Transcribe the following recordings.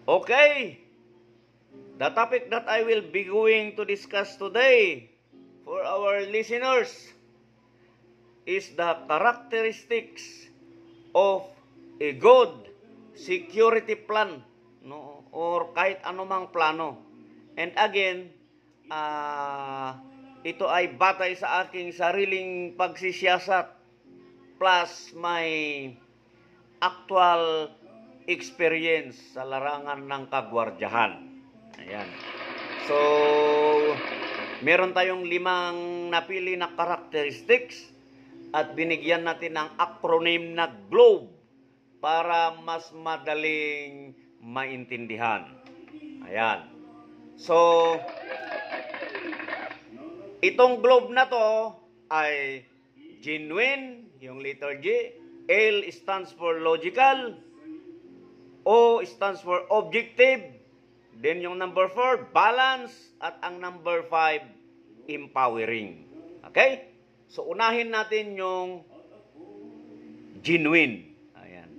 Okay, the topic that I will be going to discuss today for our listeners is the characteristics of a good security plan, no, or kahit anumang plano. And again, ito ay batay sa aking sariling pagsisiyasat plus my actual experience sa larangan ng kagwardyahan. Ayan. So, meron tayong 5 napili na characteristics at binigyan natin ng acronym na GLOBE para mas madaling maintindihan. Ayan. So, itong GLOBE na to ay genuine, yung letter G, L stands for logical, O stands for objective, then yung number 4, balance, at ang number 5, empowering. Okay? So, unahin natin yung genuine. Ayan.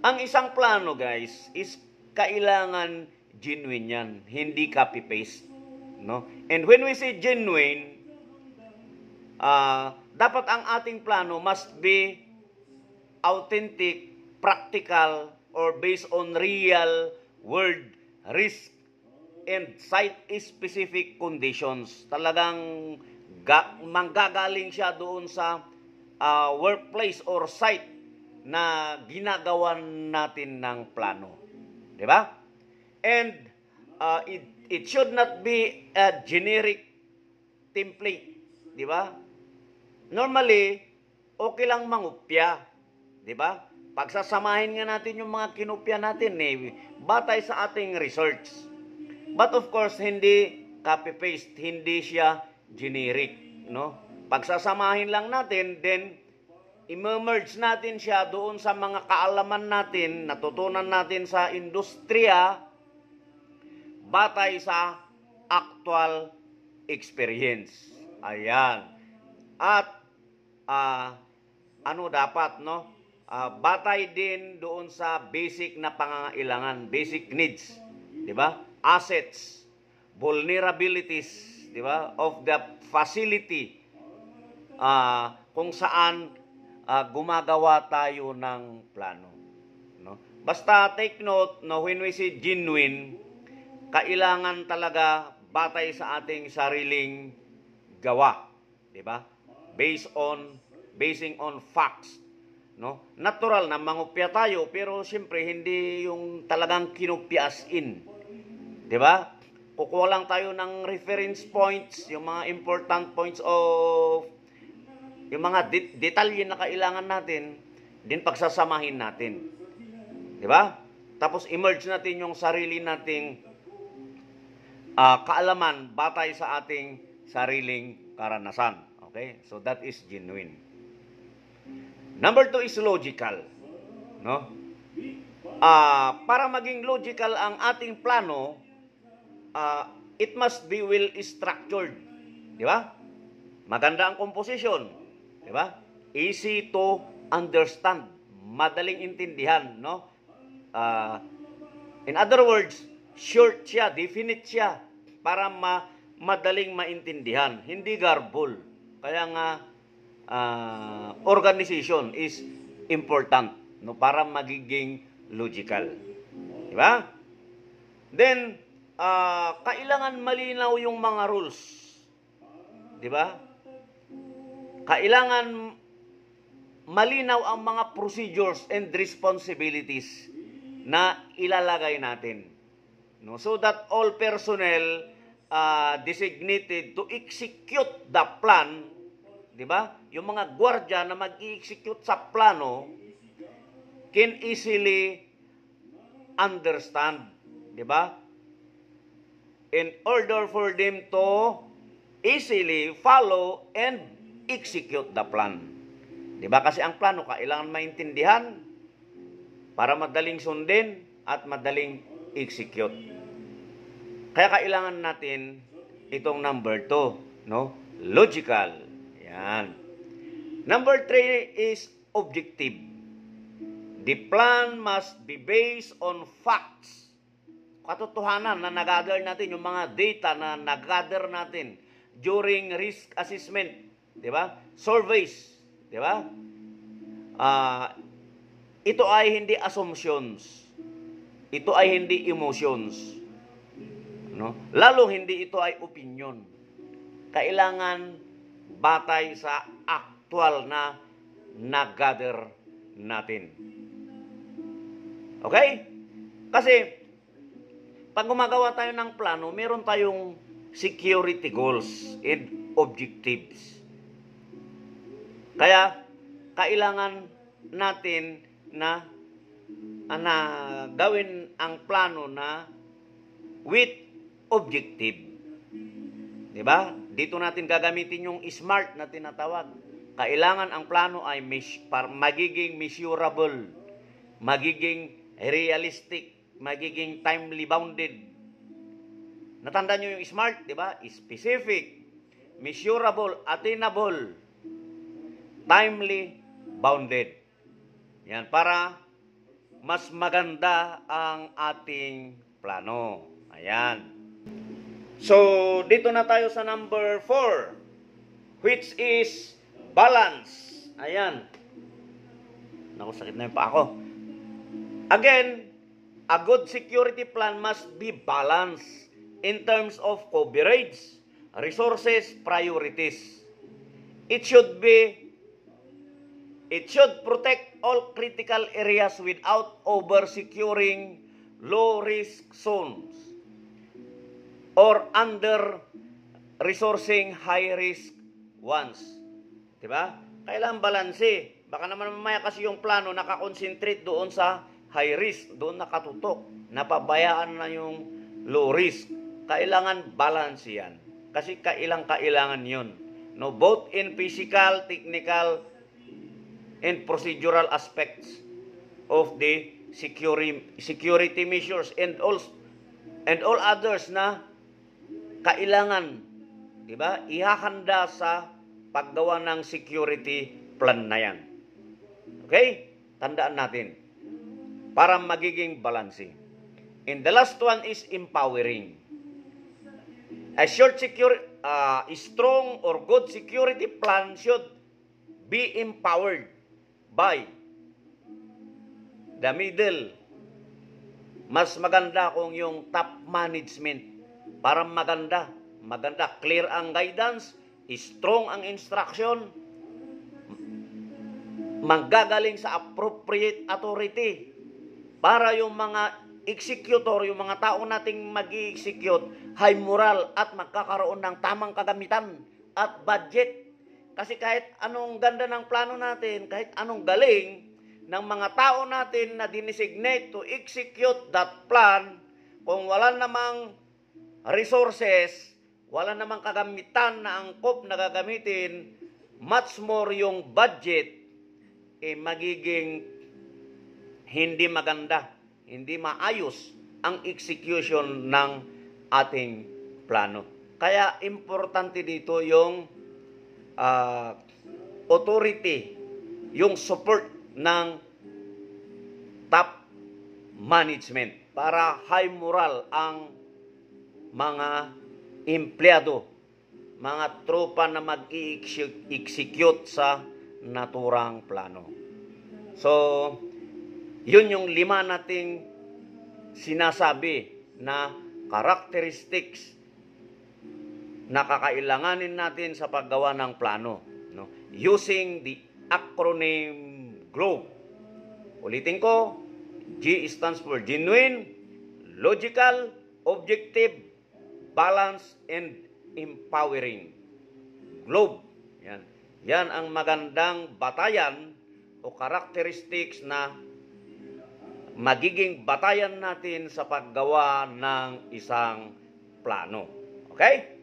Ang isang plano, guys, is kailangan genuine yan, hindi copy-paste. No? And when we say genuine, dapat ang ating plano must be authentic, practical, or based on real world risk and site-specific conditions. Talagang manggagaling siya doon sa workplace or site na ginagawan natin ng plano. Di ba? And it should not be a generic template. Di ba? Normally, okay lang mangupya. Di ba? Pagsasamahin nga natin yung mga kinupya natin, batay sa ating research. But of course, hindi copy-paste, hindi siya generic. No? Pagsasamahin lang natin, then i-merge natin siya doon sa mga kaalaman natin, natutunan natin sa industriya, batay sa actual experience. Ayan. At ano dapat, no? Batay din doon sa basic na pangangailangan, basic needs, di ba? Assets, vulnerabilities, di ba? Of the facility kung saan gumagawa tayo ng plano, no? Basta take note, no, when we say genuine, kailangan talaga batay sa ating sariling gawa, di ba? Basing on facts. No? Natural na mangupya tayo, pero siyempre hindi yung talagang kinupya as in. 'Di ba? Kukuha lang tayo ng reference points, yung mga important points of yung mga detalye na kailangan natin, din pagsasamahin natin. 'Di ba? Tapos emerge natin yung sarili nating kaalaman batay sa ating sariling karanasan. Okay? So that is genuine. Number 2 is logical. No? Para maging logical ang ating plano, it must be well structured. Di ba? Maganda ang composition. Di ba? Easy to understand. Madaling intindihan. No? In other words, short siya, definite siya, para madaling maintindihan. Hindi garbol. Kaya nga, organization is important, no, para magiging logical. Di ba? Then, kailangan malinaw yung mga rules. Di ba? Kailangan malinaw ang mga procedures and responsibilities na ilalagay natin. No? So that all personnel designated to execute the plan, di ba? Yung mga gwardiya na mag-i-execute sa plano can easily understand, di ba? In order for them to easily follow and execute the plan. Di ba? Kasi ang plano kailangan maintindihan para madaling sundin at madaling execute. Kaya kailangan natin itong number 2, no? Logical. Yan. Number 3 is objective. The plan must be based on facts katotohanan na nag-gather natin, yung mga data na nag-gather natin during risk assessment, di ba? Surveys, di ba? Ito ay hindi assumptions. Ito ay hindi emotions. No? Lalo hindi ito ay opinion. Kailangan batay sa actual na nag-gather natin. Okay? Kasi, pag gumagawa tayo ng plano, meron tayong security goals and objectives. Kaya, kailangan natin na gawin ang plano na with objective. Diba? Dito natin gagamitin yung SMART na tinatawag. Kailangan ang plano ay magiging measurable, magiging realistic, magiging timely bounded. Natandaan nyo yung SMART, di ba? Specific, measurable, attainable, timely, bounded. Yan, para mas maganda ang ating plano. Ayan. So, dito na tayo sa number 4, which is balance. Ayan. Naku, sakit na yung pa ako. Again, a good security plan must be balanced in terms of coverage, resources, priorities. It should protect all critical areas without over-securing low-risk zones or under-resourcing high-risk ones. Diba? Kailangan balanse. Baka naman mamaya kasi yung plano nakakonsentrate doon sa high-risk, doon nakatutok. Napabayaan na yung low-risk. Kailangan balance yan. Kasi kailangan yun. No, both in physical, technical, and procedural aspects of the security measures and all others na kailangan, di ba, ihahanda sa paggawa ng security plan na yan. Okay? Tandaan natin para magiging balancing. And the last one is empowering. A strong or good security plan should be empowered by the middle. Mas maganda kung yung top management. Para maganda, clear ang guidance, strong ang instruction, manggagaling sa appropriate authority para yung mga executor, yung mga tao nating mag-i-execute, high moral at magkakaroon ng tamang kagamitan at budget. Kasi kahit anong ganda ng plano natin, kahit anong galing ng mga tao natin na dinesignate to execute that plan, kung wala namang resources, wala namang kagamitan na angkop na gagamitin, much more yung budget, magiging hindi maganda, hindi maayos ang execution ng ating plano. Kaya importante dito yung authority, yung support ng top management para high moral ang mga empleyado, mga tropa na mag-i-execute sa naturang plano. So, yun yung 5 nating sinasabi na characteristics na kakailanganin natin sa paggawa ng plano. No? Using the acronym GLOBE. Ulitin ko, G stands for genuine, logical, objective, balance, and empowering. GLOBE. Yan. Yan ang magandang batayan o characteristics na magiging batayan natin sa paggawa ng isang plano. Okay?